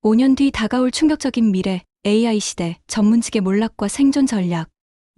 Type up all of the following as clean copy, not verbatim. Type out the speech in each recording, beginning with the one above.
5년 뒤 다가올 충격적인 미래, AI 시대, 전문직의 몰락과 생존 전략.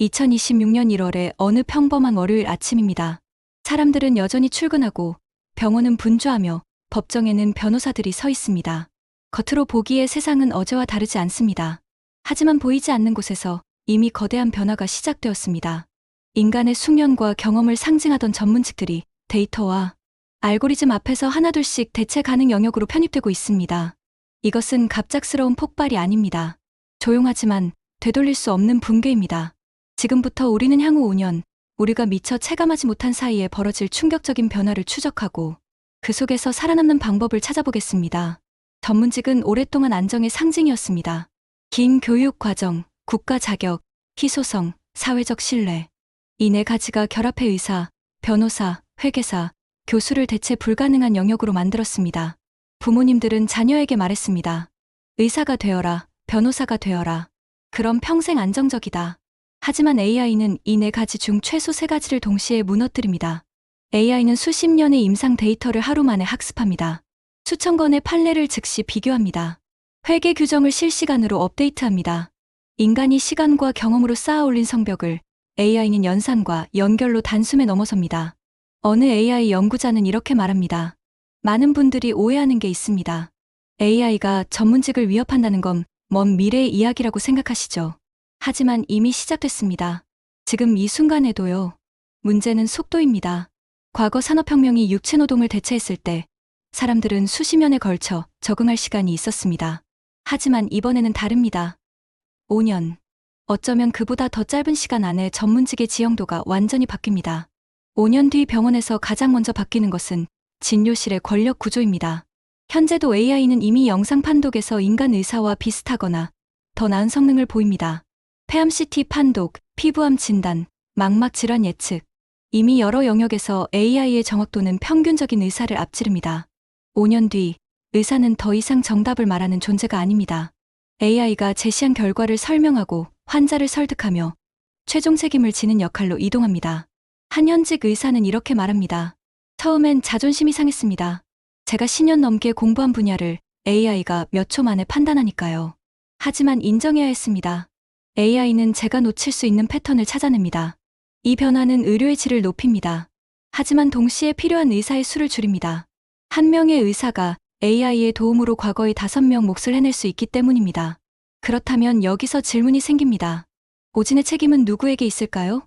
2026년 1월의 어느 평범한 월요일 아침입니다. 사람들은 여전히 출근하고 병원은 분주하며 법정에는 변호사들이 서 있습니다. 겉으로 보기에 세상은 어제와 다르지 않습니다. 하지만 보이지 않는 곳에서 이미 거대한 변화가 시작되었습니다. 인간의 숙련과 경험을 상징하던 전문직들이 데이터와 알고리즘 앞에서 하나둘씩 대체 가능 영역으로 편입되고 있습니다. 이것은 갑작스러운 폭발이 아닙니다. 조용하지만 되돌릴 수 없는 붕괴입니다. 지금부터 우리는 향후 5년, 우리가 미처 체감하지 못한 사이에 벌어질 충격적인 변화를 추적하고 그 속에서 살아남는 방법을 찾아보겠습니다. 전문직은 오랫동안 안정의 상징이었습니다. 긴 교육 과정, 국가 자격, 희소성, 사회적 신뢰. 이 네 가지가 결합해 의사, 변호사, 회계사, 교수를 대체 불가능한 영역으로 만들었습니다. 부모님들은 자녀에게 말했습니다. 의사가 되어라, 변호사가 되어라. 그럼 평생 안정적이다. 하지만 AI는 이 네 가지 중 최소 세 가지를 동시에 무너뜨립니다. AI는 수십 년의 임상 데이터를 하루 만에 학습합니다. 수천 건의 판례를 즉시 비교합니다. 회계 규정을 실시간으로 업데이트합니다. 인간이 시간과 경험으로 쌓아 올린 성벽을 AI는 연산과 연결로 단숨에 넘어섭니다. 어느 AI 연구자는 이렇게 말합니다. 많은 분들이 오해하는 게 있습니다. AI가 전문직을 위협한다는 건 먼 미래의 이야기라고 생각하시죠. 하지만 이미 시작됐습니다. 지금 이 순간에도요. 문제는 속도입니다. 과거 산업혁명이 육체노동을 대체했을 때 사람들은 수십 년에 걸쳐 적응할 시간이 있었습니다. 하지만 이번에는 다릅니다. 5년. 어쩌면 그보다 더 짧은 시간 안에 전문직의 지형도가 완전히 바뀝니다. 5년 뒤 병원에서 가장 먼저 바뀌는 것은 진료실의 권력 구조입니다. 현재도 AI는 이미 영상 판독에서 인간 의사와 비슷하거나 더 나은 성능을 보입니다. 폐암 CT 판독, 피부암 진단, 망막 질환 예측. 이미 여러 영역에서 AI의 정확도는 평균적인 의사를 앞지릅니다. 5년 뒤, 의사는 더 이상 정답을 말하는 존재가 아닙니다. AI가 제시한 결과를 설명하고 환자를 설득하며 최종 책임을 지는 역할로 이동합니다. 한 현직 의사는 이렇게 말합니다. 처음엔 자존심이 상했습니다. 제가 10년 넘게 공부한 분야를 AI가 몇 초 만에 판단하니까요. 하지만 인정해야 했습니다. AI는 제가 놓칠 수 있는 패턴을 찾아냅니다. 이 변화는 의료의 질을 높입니다. 하지만 동시에 필요한 의사의 수를 줄입니다. 한 명의 의사가 AI의 도움으로 과거의 5명 몫을 해낼 수 있기 때문입니다. 그렇다면 여기서 질문이 생깁니다. 보진의 책임은 누구에게 있을까요?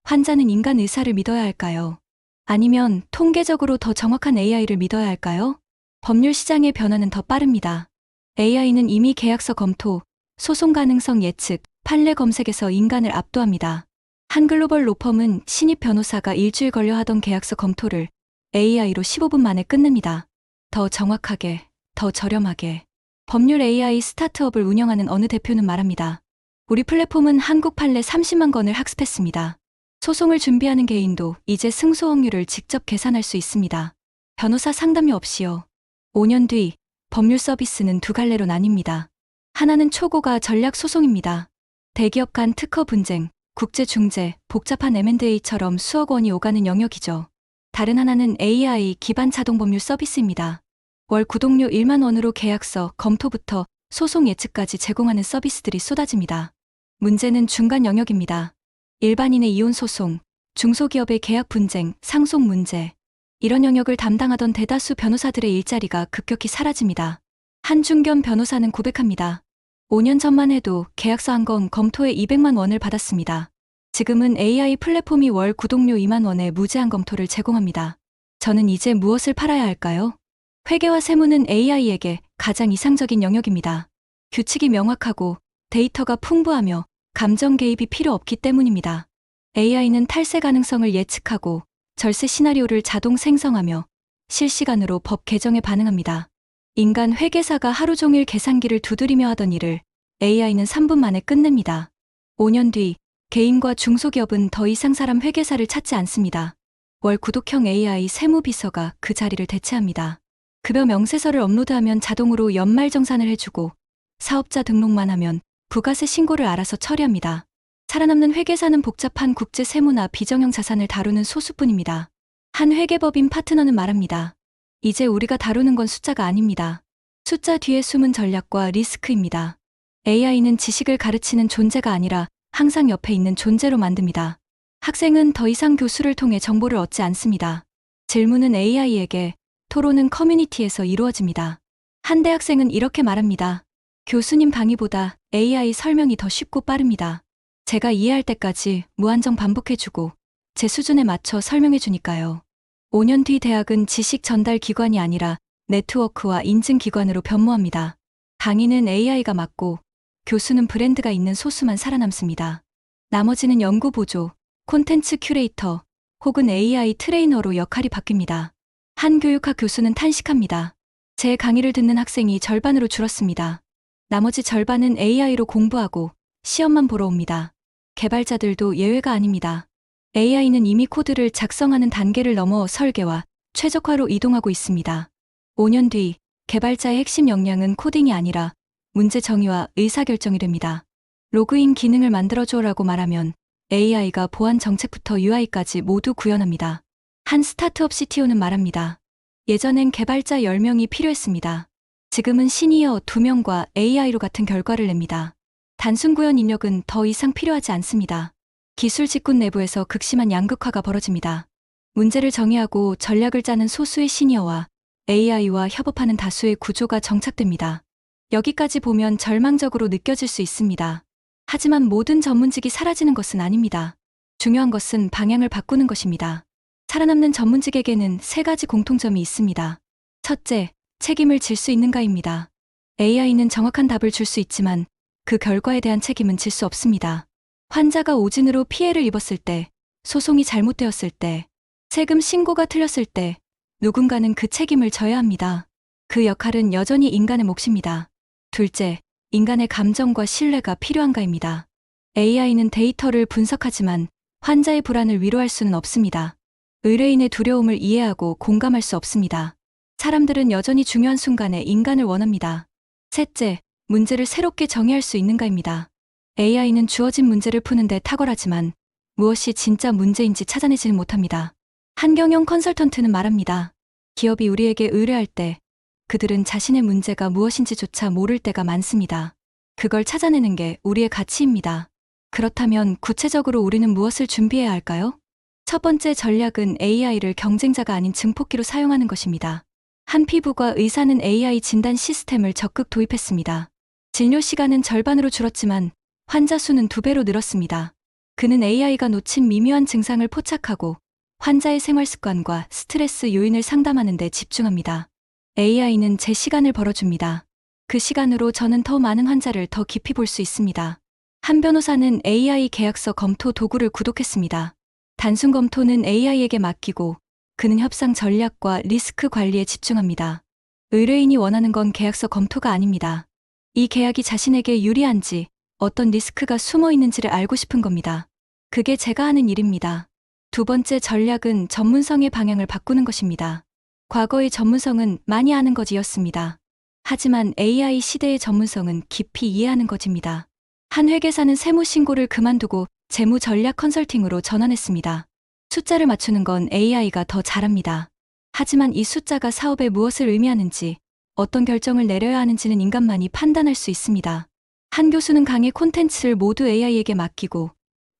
환자는 인간 의사를 믿어야 할까요? 아니면 통계적으로 더 정확한 AI를 믿어야 할까요? 법률 시장의 변화는 더 빠릅니다. AI는 이미 계약서 검토, 소송 가능성 예측, 판례 검색에서 인간을 압도합니다. 한 글로벌 로펌은 신입 변호사가 일주일 걸려 하던 계약서 검토를 AI로 15분 만에 끝냅니다. 더 정확하게, 더 저렴하게. 법률 AI 스타트업을 운영하는 어느 대표는 말합니다. 우리 플랫폼은 한국 판례 30만 건을 학습했습니다. 소송을 준비하는 개인도 이제 승소 확률을 직접 계산할 수 있습니다. 변호사 상담료 없이요. 5년 뒤 법률 서비스는 두 갈래로 나뉩니다. 하나는 초고가 전략 소송입니다. 대기업 간 특허 분쟁, 국제 중재, 복잡한 M&A처럼 수억 원이 오가는 영역이죠. 다른 하나는 AI 기반 자동 법률 서비스입니다. 월 구독료 1만 원으로 계약서, 검토부터 소송 예측까지 제공하는 서비스들이 쏟아집니다. 문제는 중간 영역입니다. 일반인의 이혼 소송, 중소기업의 계약 분쟁, 상속 문제. 이런 영역을 담당하던 대다수 변호사들의 일자리가 급격히 사라집니다. 한중견 변호사는 고백합니다. 5년 전만 해도 계약서 한 건 검토에 200만 원을 받았습니다. 지금은 AI 플랫폼이 월 구독료 2만 원에 무제한 검토를 제공합니다. 저는 이제 무엇을 팔아야 할까요? 회계와 세무는 AI에게 가장 이상적인 영역입니다. 규칙이 명확하고 데이터가 풍부하며 감정 개입이 필요 없기 때문입니다. AI는 탈세 가능성을 예측하고 절세 시나리오를 자동 생성하며 실시간으로 법 개정에 반응합니다. 인간 회계사가 하루 종일 계산기를 두드리며 하던 일을 AI는 3분 만에 끝냅니다. 5년 뒤 개인과 중소기업은 더 이상 사람 회계사를 찾지 않습니다. 월 구독형 AI 세무비서가 그 자리를 대체합니다. 급여 명세서를 업로드하면 자동으로 연말정산을 해주고 사업자 등록만 하면 부가세 신고를 알아서 처리합니다. 살아남는 회계사는 복잡한 국제 세무나 비정형 자산을 다루는 소수뿐입니다. 한 회계법인 파트너는 말합니다. 이제 우리가 다루는 건 숫자가 아닙니다. 숫자 뒤에 숨은 전략과 리스크입니다. AI는 지식을 가르치는 존재가 아니라 항상 옆에 있는 존재로 만듭니다. 학생은 더 이상 교수를 통해 정보를 얻지 않습니다. 질문은 AI에게, 토론은 커뮤니티에서 이루어집니다. 한 대학생은 이렇게 말합니다. 교수님 강의보다 AI 설명이 더 쉽고 빠릅니다. 제가 이해할 때까지 무한정 반복해주고 제 수준에 맞춰 설명해주니까요. 5년 뒤 대학은 지식 전달 기관이 아니라 네트워크와 인증 기관으로 변모합니다. 강의는 AI가 맡고 교수는 브랜드가 있는 소수만 살아남습니다. 나머지는 연구 보조, 콘텐츠 큐레이터 혹은 AI 트레이너로 역할이 바뀝니다. 한 교육학 교수는 탄식합니다. 제 강의를 듣는 학생이 절반으로 줄었습니다. 나머지 절반은 AI로 공부하고 시험만 보러 옵니다. 개발자들도 예외가 아닙니다. AI는 이미 코드를 작성하는 단계를 넘어 설계와 최적화로 이동하고 있습니다. 5년 뒤 개발자의 핵심 역량은 코딩이 아니라 문제 정의와 의사결정이 됩니다. 로그인 기능을 만들어줘라고 말하면 AI가 보안 정책부터 UI까지 모두 구현합니다. 한 스타트업 CTO는 말합니다. 예전엔 개발자 10명이 필요했습니다. 지금은 시니어 2명과 AI로 같은 결과를 냅니다. 단순 구현 인력은 더 이상 필요하지 않습니다. 기술 직군 내부에서 극심한 양극화가 벌어집니다. 문제를 정의하고 전략을 짜는 소수의 시니어와 AI와 협업하는 다수의 구조가 정착됩니다. 여기까지 보면 절망적으로 느껴질 수 있습니다. 하지만 모든 전문직이 사라지는 것은 아닙니다. 중요한 것은 방향을 바꾸는 것입니다. 살아남는 전문직에게는 3가지 공통점이 있습니다. 첫째, 책임을 질 수 있는가입니다. AI는 정확한 답을 줄 수 있지만 그 결과에 대한 책임은 질 수 없습니다. 환자가 오진으로 피해를 입었을 때, 소송이 잘못되었을 때, 세금 신고가 틀렸을 때 누군가는 그 책임을 져야 합니다. 그 역할은 여전히 인간의 몫입니다. 둘째, 인간의 감정과 신뢰가 필요한가입니다. AI는 데이터를 분석하지만 환자의 불안을 위로할 수는 없습니다. 의뢰인의 두려움을 이해하고 공감할 수 없습니다. 사람들은 여전히 중요한 순간에 인간을 원합니다. 셋째, 문제를 새롭게 정의할 수 있는가입니다. AI는 주어진 문제를 푸는데 탁월하지만 무엇이 진짜 문제인지 찾아내지는 못합니다. 한경영 컨설턴트는 말합니다. 기업이 우리에게 의뢰할 때 그들은 자신의 문제가 무엇인지조차 모를 때가 많습니다. 그걸 찾아내는 게 우리의 가치입니다. 그렇다면 구체적으로 우리는 무엇을 준비해야 할까요? 첫 번째 전략은 AI를 경쟁자가 아닌 증폭기로 사용하는 것입니다. 한 피부과 의사는 AI 진단 시스템을 적극 도입했습니다. 진료 시간은 절반으로 줄었지만 환자 수는 2배로 늘었습니다. 그는 AI가 놓친 미묘한 증상을 포착하고 환자의 생활 습관과 스트레스 요인을 상담하는 데 집중합니다. AI는 제 시간을 벌어줍니다. 그 시간으로 저는 더 많은 환자를 더 깊이 볼 수 있습니다. 한 변호사는 AI 계약서 검토 도구를 구독했습니다. 단순 검토는 AI에게 맡기고 그는 협상 전략과 리스크 관리에 집중합니다. 의뢰인이 원하는 건 계약서 검토가 아닙니다. 이 계약이 자신에게 유리한지, 어떤 리스크가 숨어 있는지를 알고 싶은 겁니다. 그게 제가 하는 일입니다. 두 번째 전략은 전문성의 방향을 바꾸는 것입니다. 과거의 전문성은 많이 아는 것이었습니다. 하지만 AI 시대의 전문성은 깊이 이해하는 것입니다. 한 회계사는 세무 신고를 그만두고 재무 전략 컨설팅으로 전환했습니다. 숫자를 맞추는 건 AI가 더 잘합니다. 하지만 이 숫자가 사업에 무엇을 의미하는지, 어떤 결정을 내려야 하는지는 인간만이 판단할 수 있습니다. 한 교수는 강의 콘텐츠를 모두 AI에게 맡기고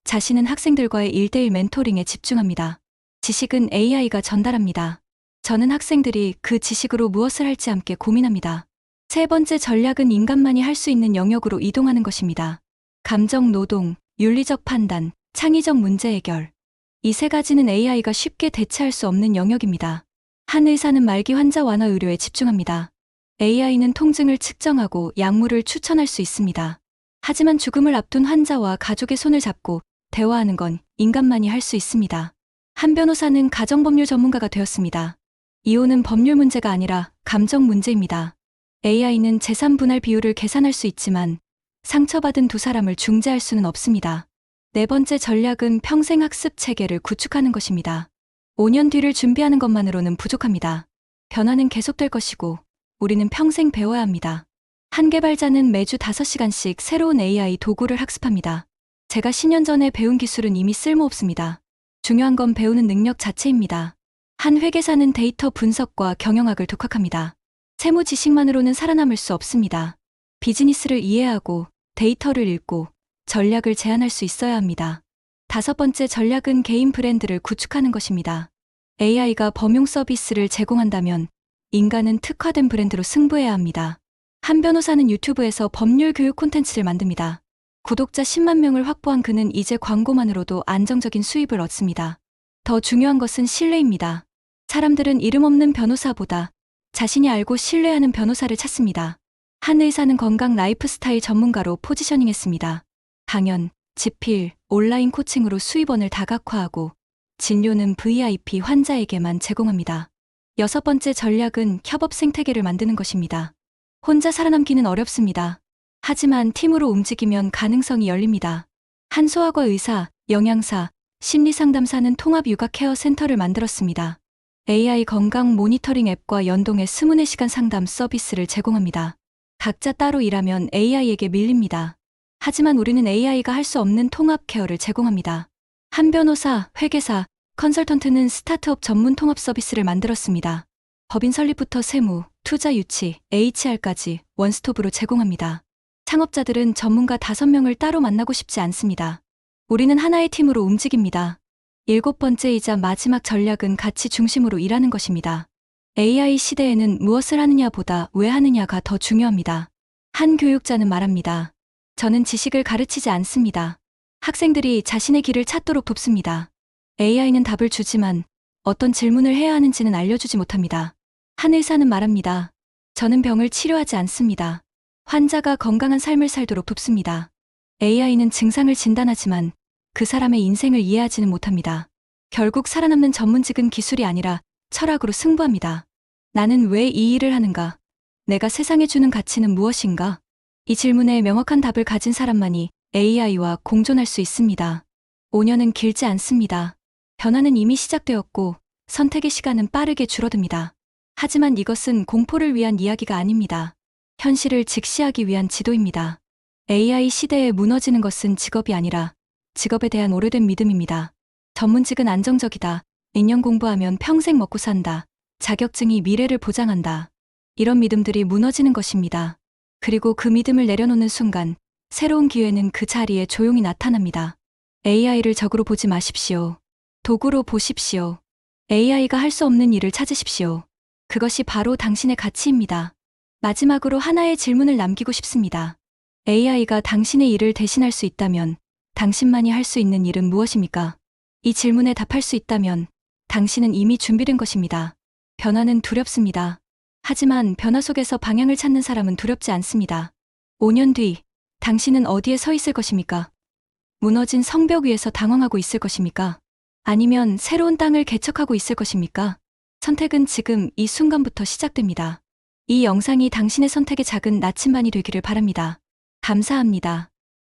자신은 학생들과의 1대1 멘토링에 집중합니다. 지식은 AI가 전달합니다. 저는 학생들이 그 지식으로 무엇을 할지 함께 고민합니다. 세 번째 전략은 인간만이 할 수 있는 영역으로 이동하는 것입니다. 감정 노동, 윤리적 판단, 창의적 문제 해결. 이 3가지는 AI가 쉽게 대체할 수 없는 영역입니다. 한 의사는 말기 환자 완화 의료에 집중합니다. AI는 통증을 측정하고 약물을 추천할 수 있습니다. 하지만 죽음을 앞둔 환자와 가족의 손을 잡고 대화하는 건 인간만이 할 수 있습니다. 한 변호사는 가정법률 전문가가 되었습니다. 이혼은 법률 문제가 아니라 감정 문제입니다. AI는 재산 분할 비율을 계산할 수 있지만 상처받은 두 사람을 중재할 수는 없습니다. 네 번째 전략은 평생 학습 체계를 구축하는 것입니다. 5년 뒤를 준비하는 것만으로는 부족합니다. 변화는 계속될 것이고 우리는 평생 배워야 합니다. 한 개발자는 매주 5시간씩 새로운 AI 도구를 학습합니다. 제가 10년 전에 배운 기술은 이미 쓸모없습니다. 중요한 건 배우는 능력 자체입니다. 한 회계사는 데이터 분석과 경영학을 독학합니다. 세무 지식만으로는 살아남을 수 없습니다. 비즈니스를 이해하고 데이터를 읽고 전략을 제안할 수 있어야 합니다. 다섯 번째 전략은 개인 브랜드를 구축하는 것입니다. AI가 범용 서비스를 제공한다면 인간은 특화된 브랜드로 승부해야 합니다. 한 변호사는 유튜브에서 법률 교육 콘텐츠를 만듭니다. 구독자 10만 명을 확보한 그는 이제 광고만으로도 안정적인 수입을 얻습니다. 더 중요한 것은 신뢰입니다. 사람들은 이름 없는 변호사보다 자신이 알고 신뢰하는 변호사를 찾습니다. 한 의사는 건강 라이프스타일 전문가로 포지셔닝했습니다. 강연, 집필, 온라인 코칭으로 수입원을 다각화하고 진료는 VIP 환자에게만 제공합니다. 여섯 번째 전략은 협업 생태계를 만드는 것입니다. 혼자 살아남기는 어렵습니다. 하지만 팀으로 움직이면 가능성이 열립니다. 한 소아과 의사, 영양사, 심리상담사는 통합 육아 케어 센터를 만들었습니다. AI 건강 모니터링 앱과 연동해 24시간 상담 서비스를 제공합니다. 각자 따로 일하면 AI에게 밀립니다. 하지만 우리는 AI가 할 수 없는 통합 케어를 제공합니다. 한 변호사, 회계사, 컨설턴트는 스타트업 전문 통합 서비스를 만들었습니다. 법인 설립부터 세무, 투자 유치, HR까지 원스톱으로 제공합니다. 창업자들은 전문가 5명을 따로 만나고 싶지 않습니다. 우리는 하나의 팀으로 움직입니다. 일곱 번째이자 마지막 전략은 가치 중심으로 일하는 것입니다. AI 시대에는 무엇을 하느냐보다 왜 하느냐가 더 중요합니다. 한 교육자는 말합니다. 저는 지식을 가르치지 않습니다. 학생들이 자신의 길을 찾도록 돕습니다. AI는 답을 주지만 어떤 질문을 해야 하는지는 알려주지 못합니다. 한 의사는 말합니다. 저는 병을 치료하지 않습니다. 환자가 건강한 삶을 살도록 돕습니다. AI는 증상을 진단하지만 그 사람의 인생을 이해하지는 못합니다. 결국 살아남는 전문직은 기술이 아니라 철학으로 승부합니다. 나는 왜 이 일을 하는가? 내가 세상에 주는 가치는 무엇인가? 이 질문에 명확한 답을 가진 사람만이 AI와 공존할 수 있습니다. 5년은 길지 않습니다. 변화는 이미 시작되었고 선택의 시간은 빠르게 줄어듭니다. 하지만 이것은 공포를 위한 이야기가 아닙니다. 현실을 직시하기 위한 지도입니다. AI 시대에 무너지는 것은 직업이 아니라 직업에 대한 오래된 믿음입니다. 전문직은 안정적이다. 2년 공부하면 평생 먹고 산다. 자격증이 미래를 보장한다. 이런 믿음들이 무너지는 것입니다. 그리고 그 믿음을 내려놓는 순간 새로운 기회는 그 자리에 조용히 나타납니다. AI를 적으로 보지 마십시오. 도구로 보십시오. AI가 할 수 없는 일을 찾으십시오. 그것이 바로 당신의 가치입니다. 마지막으로 하나의 질문을 남기고 싶습니다. AI가 당신의 일을 대신할 수 있다면 당신만이 할 수 있는 일은 무엇입니까? 이 질문에 답할 수 있다면 당신은 이미 준비된 것입니다. 변화는 두렵습니다. 하지만 변화 속에서 방향을 찾는 사람은 두렵지 않습니다. 5년 뒤 당신은 어디에 서 있을 것입니까? 무너진 성벽 위에서 당황하고 있을 것입니까? 아니면 새로운 땅을 개척하고 있을 것입니까? 선택은 지금 이 순간부터 시작됩니다. 이 영상이 당신의 선택의 작은 나침반이 되기를 바랍니다. 감사합니다.